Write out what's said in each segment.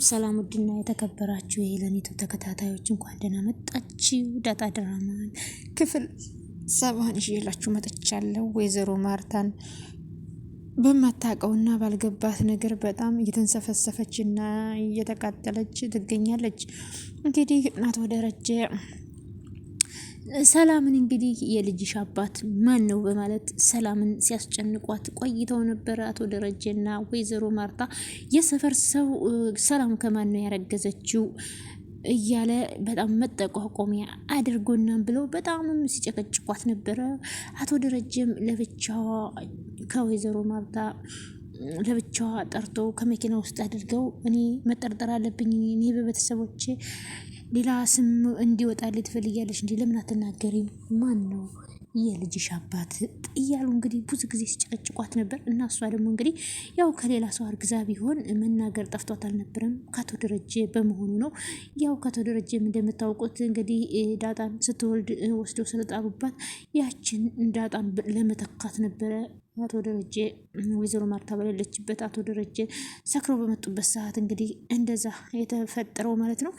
ሰላም ውድና የተከበራችሁ የሄለኒቱ ተከታታዮች እንኳን ደህና መጣችሁ። ዳጣ ድራማን ክፍል 70 ይዤላችሁ መጥቻለሁ። ወይዘሮ ማርታን በማታውቀውና ባልገባት ነገር በጣም እየተንሰፈሰፈችና እየተቃጠለች ትገኛለች። እንግዲህ አቶ ደረጀ ሰላምን እንግዲህ የልጅሽ አባት ማን ነው በማለት ሰላምን ሲያስጨንቋት ቆይተው ነበር። አቶ ደረጀና ወይዘሮ ማርታ የሰፈር ሰው ሰላም ከማን ነው ያረገዘችው እያለ በጣም መጠቋቆሚያ አድርጎናም ብለው በጣም ሲጨቀጭቋት ነበረ። አቶ ደረጀም ለብቻዋ ከወይዘሮ ማርታ ለብቻዋ ጠርቶ ከመኪና ውስጥ አድርገው እኔ መጠርጠር አለብኝ፣ እኔ በቤተሰቦቼ ሌላ ስም እንዲወጣልኝ ትፈልጊያለሽ እንዴ? ለምን አትናገሪም? ማን ነው የልጅሽ አባት እያሉ እንግዲህ ብዙ ጊዜ ሲጨቀጭቋት ነበር። እና እሷ ደግሞ እንግዲህ ያው ከሌላ ሰው አርግዛ ቢሆን መናገር ጠፍቷት አልነበረም፣ ከአቶ ደረጀ በመሆኑ ነው። ያው ከአቶ ደረጀም እንደምታውቁት እንግዲህ ዳጣን ስትወልድ ወስደው ስለጣሉባት ያችን ዳጣን ለመተካት ነበረ አቶ ደረጀ ወይዘሮ ማርታ በሌለችበት አቶ ደረጀ ሰክረው በመጡበት ሰዓት እንግዲህ እንደዛ የተፈጠረው ማለት ነው።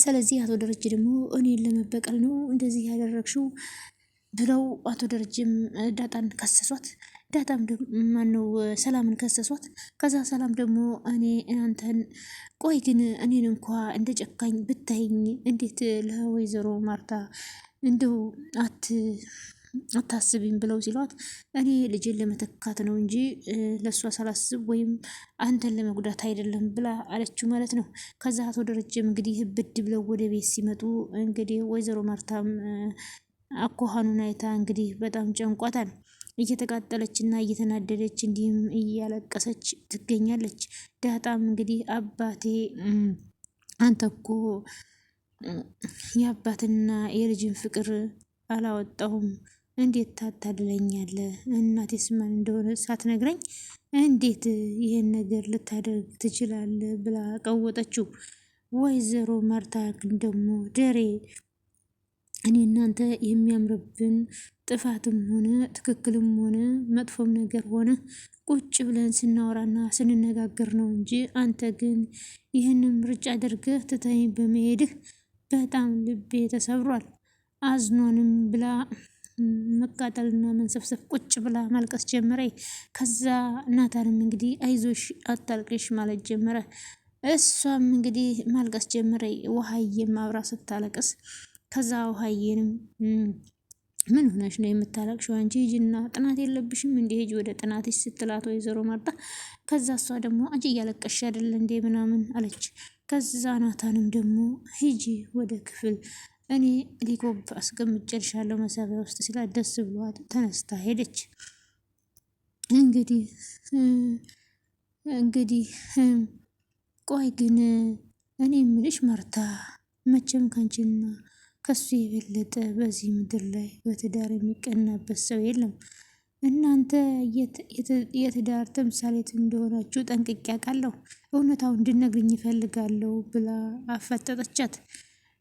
ስለዚህ አቶ ደረጀ ደግሞ እኔን ለመበቀል ነው እንደዚህ ያደረግሽው ብለው አቶ ደረጀም ዳጣን ከሰሷት። ዳጣም ደግሞ ማነው ሰላምን ከሰሷት። ከዛ ሰላም ደግሞ እኔ እናንተን ቆይ ግን እኔን እንኳ እንደ ጨካኝ ብታይኝ እንዴት ለወይዘሮ ማርታ እንደው አታስቢም ብለው ሲሏት እኔ ልጅን ለመተካት ነው እንጂ ለእሷ ሳላስብ ወይም አንተን ለመጉዳት አይደለም ብላ አለችው ማለት ነው። ከዛ አቶ ደረጀም እንግዲህ ብድ ብለው ወደ ቤት ሲመጡ እንግዲህ ወይዘሮ ማርታም አኳኋኑን አይታ እንግዲህ በጣም ጨንቋታል። እየተቃጠለች እና እየተናደደች እንዲህም እያለቀሰች ትገኛለች። ዳጣም እንግዲህ አባቴ አንተ እኮ የአባትና የልጅን ፍቅር አላወጣሁም፣ እንዴት ታታልለኛለህ? እናቴስ ማን እንደሆነ ሳትነግረኝ እንዴት ይሄን ነገር ልታደርግ ትችላለህ? ብላ ቀወጠችው። ወይዘሮ ማርታ ግን ደግሞ ደሬ እኔ እናንተ የሚያምርብን ጥፋትም ሆነ ትክክልም ሆነ መጥፎም ነገር ሆነ ቁጭ ብለን ስናወራና ስንነጋገር ነው እንጂ አንተ ግን ይህንን ምርጫ አድርገህ ትተኸኝ በመሄድህ በጣም ልቤ ተሰብሯል። አዝኖንም ብላ መቃጠልና መንሰፍሰፍ ቁጭ ብላ ማልቀስ ጀመረ። ከዛ ናታንም እንግዲህ አይዞሽ አታልቅሽ ማለት ጀመረ። እሷም እንግዲህ ማልቀስ ጀመረ። ውሃዬም አብራ ስታለቅስ ከዛ ውሃዬንም ምን ሆነሽ ነው የምታለቅሽው? አንቺ ሂጂና ጥናት የለብሽም እንዴ? ሂጂ ወደ ጥናትሽ ስትላት ወይዘሮ ማርታ ከዛ እሷ ደግሞ አንቺ እያለቀሽ አይደል እንዴ ምናምን አለች። ከዛ ናታንም ደግሞ ሂጂ ወደ ክፍል እኔ ሊኮብ አስቀምጬልሻለሁ መሳቢያ ውስጥ ስላት ደስ ብሏት ተነስታ ሄደች። እንግዲህ ቆይ ግን እኔ የምልሽ ማርታ መቼም ካንቺና ከሱ የበለጠ በዚህ ምድር ላይ በትዳር የሚቀናበት ሰው የለም። እናንተ የትዳር ተምሳሌት እንደሆናችሁ ጠንቅቄ አውቃለሁ። እውነታውን እንድነግርኝ ይፈልጋለሁ ብላ አፈጠጠቻት።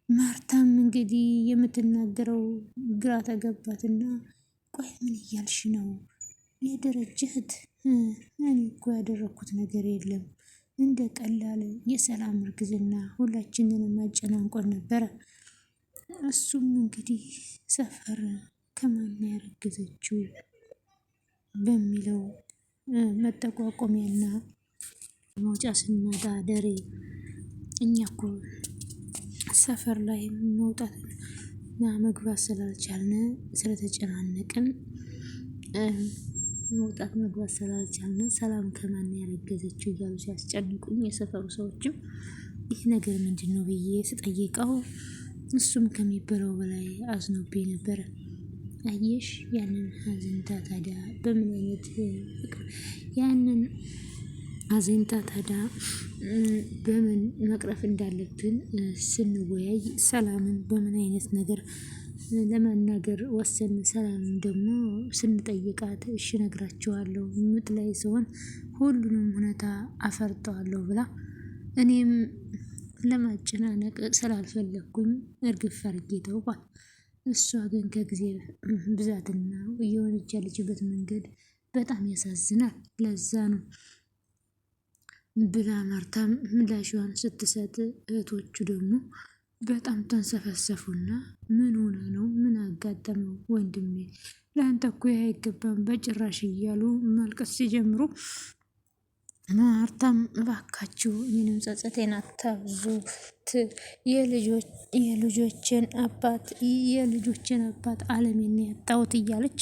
ማርታም እንግዲህ የምትናገረው ግራ ተገባትና ቆይ ምን እያልሽ ነው? የደረጀ እህት እኔ እኮ ያደረኩት ነገር የለም። እንደ ቀላል የሰላም እርግዝና ሁላችንንም አጨናንቆን ነበረ። እሱም እንግዲህ ሰፈር ከማን ያረገዘችው በሚለው መጠቋቆሚያና መውጫ ስናጣ ደሬ እኛ እኮ ሰፈር ላይ መውጣትና መግባት ስላልቻልን ስለተጨናነቅን መውጣት መግባት ስላልቻልን ሰላም ከማን ያረገዘችው እያሉ ሲያስጨንቁኝ የሰፈሩ ሰዎችም ይህ ነገር ምንድን ነው ብዬ ስጠይቀው እሱም ከሚበለው በላይ አዝኖብኝ ነበረ። አየሽ ያንን አዘንታ ታዲያ በምን አይነት ያንን አዘንታ ታዲያ በምን መቅረፍ እንዳለብን ስንወያይ ሰላምን በምን አይነት ነገር ለመናገር ወሰን። ሰላምን ደግሞ ስንጠይቃት እሺ እነግራቸዋለሁ ምጥ ላይ ሲሆን ሁሉንም ሁኔታ አፈርጠዋለሁ ብላ እኔም ለማጨናነቅ ስላልፈለግኩኝ እርግፍ አድርጌ ተውኳት። እሷ ግን ከጊዜ ብዛትና እየሆነች ያለችበት መንገድ በጣም ያሳዝናል። ለዛ ነው ብላ ማርታም ምላሿን ስትሰጥ እህቶቹ ደግሞ በጣም ተንሰፈሰፉና ምን ሆነ ነው? ምን አጋጠመው? ወንድሜ ለአንተ እኮ አይገባም በጭራሽ እያሉ ማልቀስ ሲጀምሩ ማርታም እባካችሁ እኔንም ጸጸቴን አታብዙት፣ የልጆችን አባት አለሜን ያጣሁት እያለች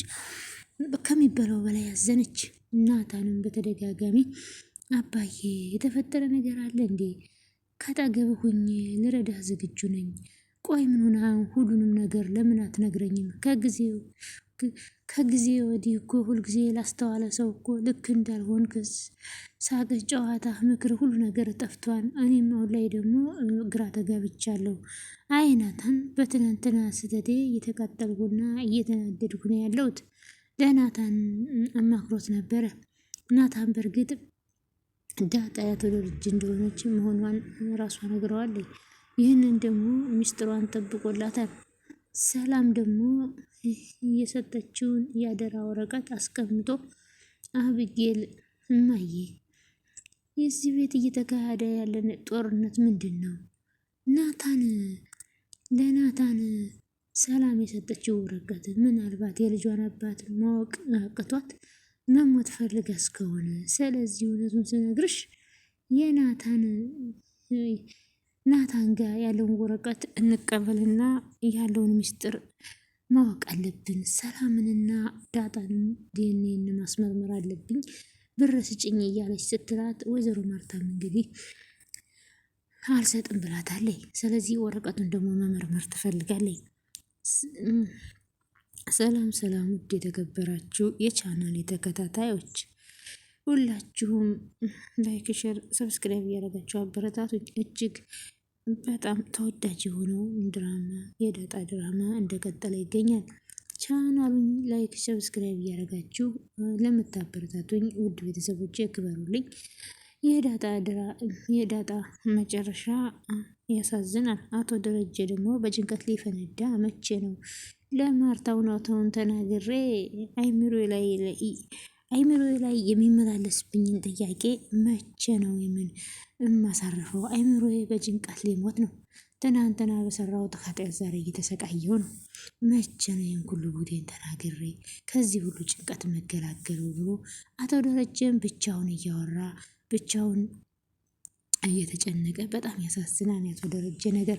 ከሚበላው በላይ ያዘነች። ናታንም በተደጋጋሚ አባዬ የተፈጠረ ነገር አለ እንዴ? ከጠገብ ሁኜ ልረዳህ ዝግጁ ነኝ። ቆይ ምን ሆነ? ሁሉንም ነገር ለምን አትነግረኝም? ከጊዜ ወዲህ እኮ ሁልጊዜ ላስተዋለ ሰው እኮ ልክ እንዳልሆንክስ ሳቅህ፣ ጨዋታ፣ ምክር፣ ሁሉ ነገር ጠፍቷል። እኔም አሁን ላይ ደግሞ ግራ ተጋብቻለሁ። አይ ናታን፣ በትናንትና ስህተቴ እየተቃጠልኩና እየተናደድኩ ነው ያለሁት። ለናታን አማክሮት ነበረ። ናታን በእርግጥ ዳጣ ያቶ ልጅ እንደሆነች መሆኗን ራሷ ነግረዋለች። ይህንን ደግሞ ሚስጥሯን ጠብቆላታል። ሰላም ደግሞ የሰጠችውን የአደራ ወረቀት አስቀምጦ አብጌል እማዬ የዚህ ቤት እየተካሄደ ያለን ጦርነት ምንድን ነው? ለናታን ሰላም የሰጠችው ወረቀት ምናልባት የልጇን አባት ማወቅ አቅቷት መሞት ፈልጋ እስከሆነ፣ ስለዚህ እውነቱን ስነግርሽ ናታን ጋር ያለውን ወረቀት እንቀበልና ያለውን ምስጢር ማወቅ አለብን። ሰላምንና ዳጣንም ዲኤንኤን ማስመርመር አለብኝ፣ ብር ስጭኝ እያለች ስትላት ወይዘሮ ማርታም እንግዲህ አልሰጥም ብላታለች። ስለዚህ ወረቀቱን ደግሞ መመርመር ትፈልጋለች። ሰላም ውድ የተከበራችሁ የቻናል ተከታታዮች ሁላችሁም ላይክ፣ ሸር፣ ሰብስክራይብ እያደረጋችሁ አበረታቶች። እጅግ በጣም ተወዳጅ የሆነው ድራማ የዳጣ ድራማ እንደቀጠለ ይገኛል። ቻናሉን ላይክ፣ ሰብስክራይብ እያደረጋችሁ ለምታበረታቱኝ ውድ ቤተሰቦች ክበሩልኝ። የዳጣ መጨረሻ ያሳዝናል። አቶ ደረጀ ደግሞ በጭንቀት ሊፈነዳ መቼ ነው ለማርታ እውነታውን ተናግሬ አይምሮ ላይ የሚመላለስብኝን ጥያቄ መቼ ነው የማሳርፈው? አይምሮዬ በጭንቀት ሊሞት ነው። ትናንትና በሰራሁት ኃጢአት ዛሬ እየተሰቃየሁ ነው። መቼ ነው ይህን ሁሉ ጉዴን ተናግሬ ከዚህ ሁሉ ጭንቀት መገላገሉ ብሎ አቶ ደረጀም ብቻውን እያወራ ብቻውን እየተጨነቀ በጣም ያሳዝናል። አቶ ደረጀ ነገር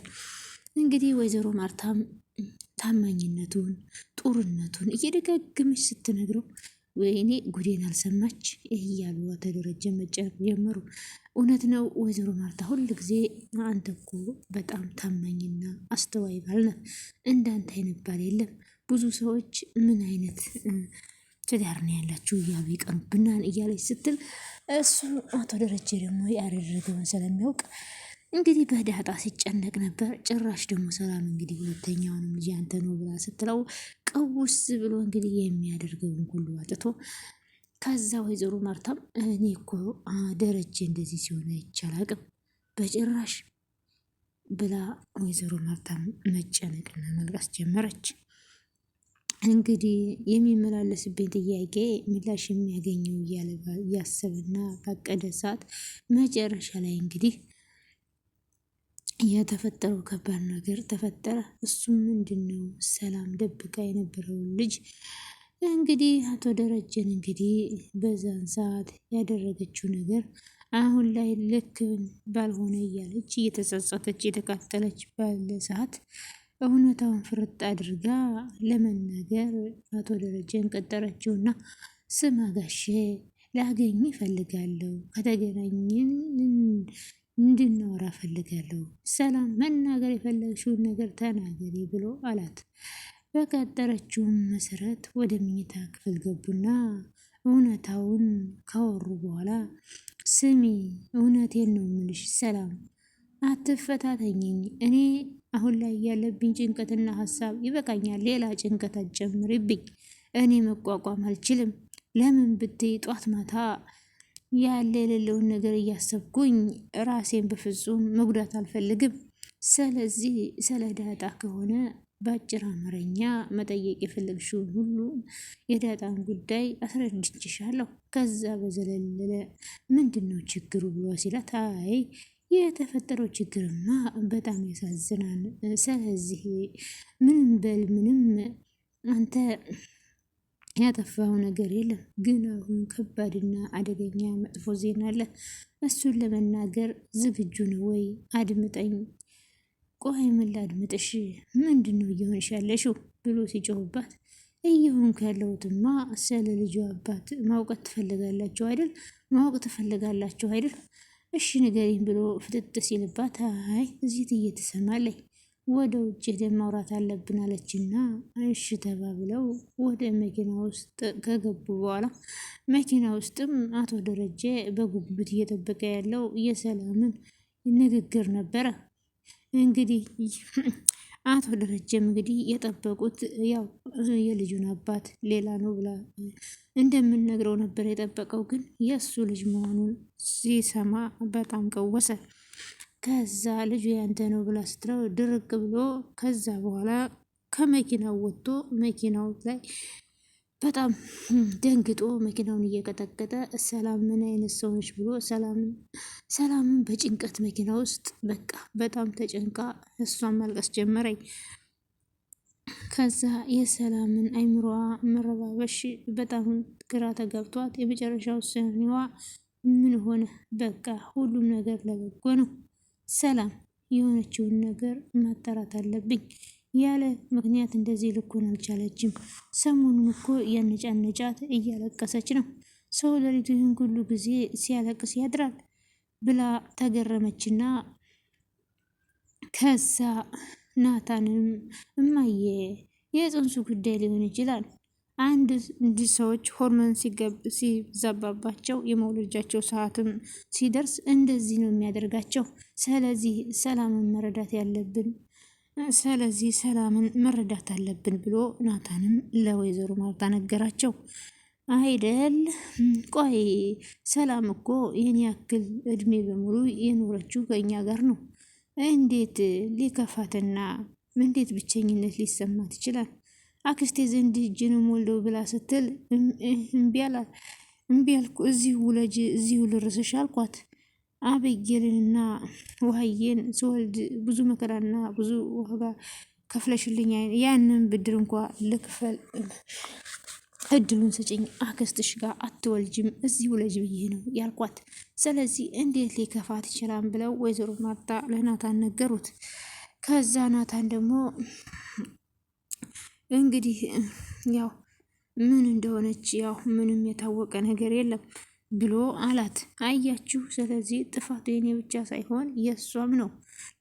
እንግዲህ ወይዘሮ ማርታም ታማኝነቱን ጡርነቱን እየደጋገመች ስትነግረው ወይኔ ጉዴን አልሰማች እያሉ አቶ ደረጀ መጨነቅ ጀመሩ። እውነት ነው ወይዘሮ ማርታ ሁል ጊዜ አንተ እኮ በጣም ታማኝና አስተዋይ ባል ነህ፣ እንዳንተ አይነት ባል የለም። ብዙ ሰዎች ምን አይነት ትዳር ነው ያላችሁ እያሉ ይቀኑብናል እያለች ስትል እሱ አቶ ደረጀ ደግሞ ያደረገውን ስለሚያውቅ እንግዲህ በዳጣ ሲጨነቅ ነበር። ጭራሽ ደግሞ ሰላም እንግዲህ ሁለተኛውንም ልጅ አንተ ነው ብላ ስትለው ቀውስ ብሎ እንግዲህ የሚያደርገውን ሁሉ አጥቶ ከዛ ወይዘሮ ማርታም እኔ እኮ ደረጀ እንደዚህ ሲሆን አይቻላቅም በጭራሽ ብላ ወይዘሮ ማርታም መጨነቅና መልቀስ ጀመረች። እንግዲህ የሚመላለስብኝ ጥያቄ ምላሽ የሚያገኘው እያሰበና ባቀደ ሰዓት መጨረሻ ላይ እንግዲህ የተፈጠረው ከባድ ነገር ተፈጠረ። እሱም ምንድን ነው? ሰላም ደብቃ የነበረውን ልጅ እንግዲህ አቶ ደረጀን እንግዲህ በዛን ሰዓት ያደረገችው ነገር አሁን ላይ ልክ ባልሆነ እያለች እየተጸጸተች የተቃጠለች ባለ ሰዓት እውነታውን ፍርጥ አድርጋ ለመናገር አቶ ደረጀን ቀጠረችውና ስማ ጋሼ ላገኝ እፈልጋለሁ፣ ከተገናኘን እንድናወራ እፈልጋለሁ። ሰላም መናገር የፈለግሽውን ነገር ተናገሪ ብሎ አላት። በቀጠረችውም መሰረት ወደ መኝታ ክፍል ገቡና እውነታውን ካወሩ በኋላ ስሚ እውነቴን ነው የምልሽ ሰላም አትፈታተኝኝ። እኔ አሁን ላይ ያለብኝ ጭንቀትና ሀሳብ ይበቃኛል። ሌላ ጭንቀት አትጨምሪብኝ። እኔ መቋቋም አልችልም። ለምን ብትይ ጧት ማታ ያለ የሌለውን ነገር እያሰብኩኝ ራሴን በፍጹም መጉዳት አልፈልግም። ስለዚህ ስለ ዳጣ ከሆነ በአጭር አማርኛ መጠየቅ የፈለግሽውን ሁሉ የዳጣን ጉዳይ አስረድችሻለሁ። ከዛ በዘለለ ምንድን ነው ችግሩ ብሎ ሲላት፣ አይ የተፈጠረው ችግርማ በጣም ያሳዝናል። ስለዚህ ምንም በል ምንም አንተ ያጠፋው ነገር የለም፣ ግን አሁን ከባድና አደገኛ መጥፎ ዜና አለ። እሱን ለመናገር ዝግጁ ነው ወይ? አድምጠኝ። ቆይ ምን ላድምጥሽ? ምንድን ነው እየሆንሽ ያለሽው? ብሎ ሲጮሁባት፣ እየሆንኩ ያለሁትማ ስለ ልጁ አባት ማውቀት ትፈልጋላችሁ አይደል? ማወቅ ትፈልጋላችሁ አይደል? እሺ ንገሪኝ ብሎ ፍጥጥ ሲልባት፣ አይ እዚህ እየተሰማለኝ ወደ ውጭ ሄደን ማውራት አለብን አለችና እሺ ተባብለው ወደ መኪና ውስጥ ከገቡ በኋላ መኪና ውስጥም አቶ ደረጀ በጉጉት እየጠበቀ ያለው የሰላምን ንግግር ነበረ። እንግዲህ አቶ ደረጀም እንግዲህ የጠበቁት ያው የልጁን አባት ሌላ ነው ብላ እንደምንነግረው ነበር የጠበቀው። ግን የእሱ ልጅ መሆኑን ሲሰማ በጣም ቀወሰ። ከዛ ልጁ ያንተ ነው ብላ ስትለው ድርቅ ብሎ ከዛ በኋላ ከመኪናው ወጥቶ መኪናው ላይ በጣም ደንግጦ መኪናውን እየቀጠቀጠ ሰላም ምን አይነት ሰው ነች ብሎ ሰላምን በጭንቀት መኪና ውስጥ በቃ በጣም ተጨንቃ እሷን ማልቀስ ጀመረኝ። ከዛ የሰላምን አይምሮዋ መረባበሽ በጣም ግራ ተገብቷት የመጨረሻ ውሳኔዋ ምን ሆነ? በቃ ሁሉም ነገር ለበጎ ነው። ሰላም የሆነችውን ነገር ማጣራት አለብኝ። ያለ ምክንያት እንደዚህ ልኮን አልቻለችም። ሰሞኑን እኮ ያነጫነጫት እያለቀሰች ነው። ሰው ሌሊቱን ሁሉ ጊዜ ሲያለቅስ ያድራል ብላ ተገረመችና ከዛ ናታንም እማዬ የጽንሱ ጉዳይ ሊሆን ይችላል። አንድ ሰዎች ሆርሞን ሲዛባባቸው የመውለጃቸው ሰዓትም ሲደርስ እንደዚህ ነው የሚያደርጋቸው። ስለዚህ ሰላምን መረዳት አለብን ብሎ ናታንም ለወይዘሮ ማርታ ነገራቸው። አይደል ቆይ ሰላም እኮ ይህን ያክል እድሜ በሙሉ የኖረችው ከእኛ ጋር ነው። እንዴት ሊከፋትና እንዴት ብቸኝነት ሊሰማት ይችላል? አክስቴ ዘንድ እጅንም ወልደው ብላ ስትል እምቢ አልኩ። እዚሁ ውለጅ እዚሁ ልርስሽ አልኳት። አበጌልንና ውሃዬን ስወልድ ብዙ መከራና ብዙ ዋጋ ከፍለሽልኝ ያንን ብድር እንኳ ልክፈል እድሉን ስጭኝ። አክስትሽ ጋር አትወልጅም እዚሁ ውለጅ ብዬ ነው ያልኳት። ስለዚህ እንዴት ሊከፋት ይችላል ብለው ወይዘሮ ማርታ ለናታን ነገሩት። ከዛ ናታን ደግሞ እንግዲህ ያው ምን እንደሆነች ያው ምንም የታወቀ ነገር የለም ብሎ አላት። አያችሁ፣ ስለዚህ ጥፋቱ የኔ ብቻ ሳይሆን የእሷም ነው።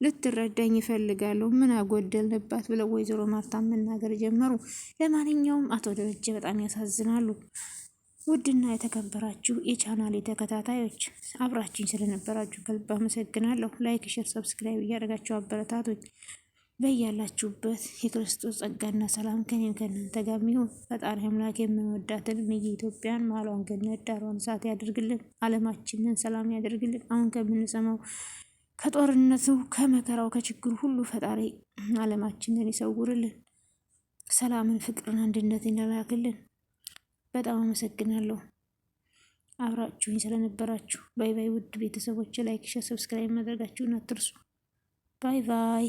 ልትረዳኝ ይፈልጋለሁ። ምን አጎደልንባት ብለው ወይዘሮ ማርታ መናገር ጀመሩ። ለማንኛውም አቶ ደረጀ በጣም ያሳዝናሉ። ውድና የተከበራችሁ የቻናሌ ተከታታዮች አብራችሁኝ ስለነበራችሁ ከልብ አመሰግናለሁ። ላይክ፣ ሼር፣ ሰብስክራይብ እያደረጋችሁ አበረታቶች በያላችሁበት የክርስቶስ ጸጋና ሰላም ከኔም ከእናንተ ጋር ይሁን። ፈጣሪ አምላክ የምንወዳትን ኢትዮጵያን ማሏን ገነት ዳሯን እሳት ያድርግልን። ዓለማችንን ሰላም ያደርግልን። አሁን ከምንሰማው ከጦርነቱ ከመከራው ከችግሩ ሁሉ ፈጣሪ ዓለማችንን ይሰውርልን። ሰላምን፣ ፍቅርን፣ አንድነትን ይላክልን። በጣም አመሰግናለሁ አብራችሁኝ ስለነበራችሁ። ባይ ባይ። ውድ ቤተሰቦች ላይክ፣ ሼር፣ ሰብስክራይብ ማድረጋችሁን አትርሱ። ባይ ባይ።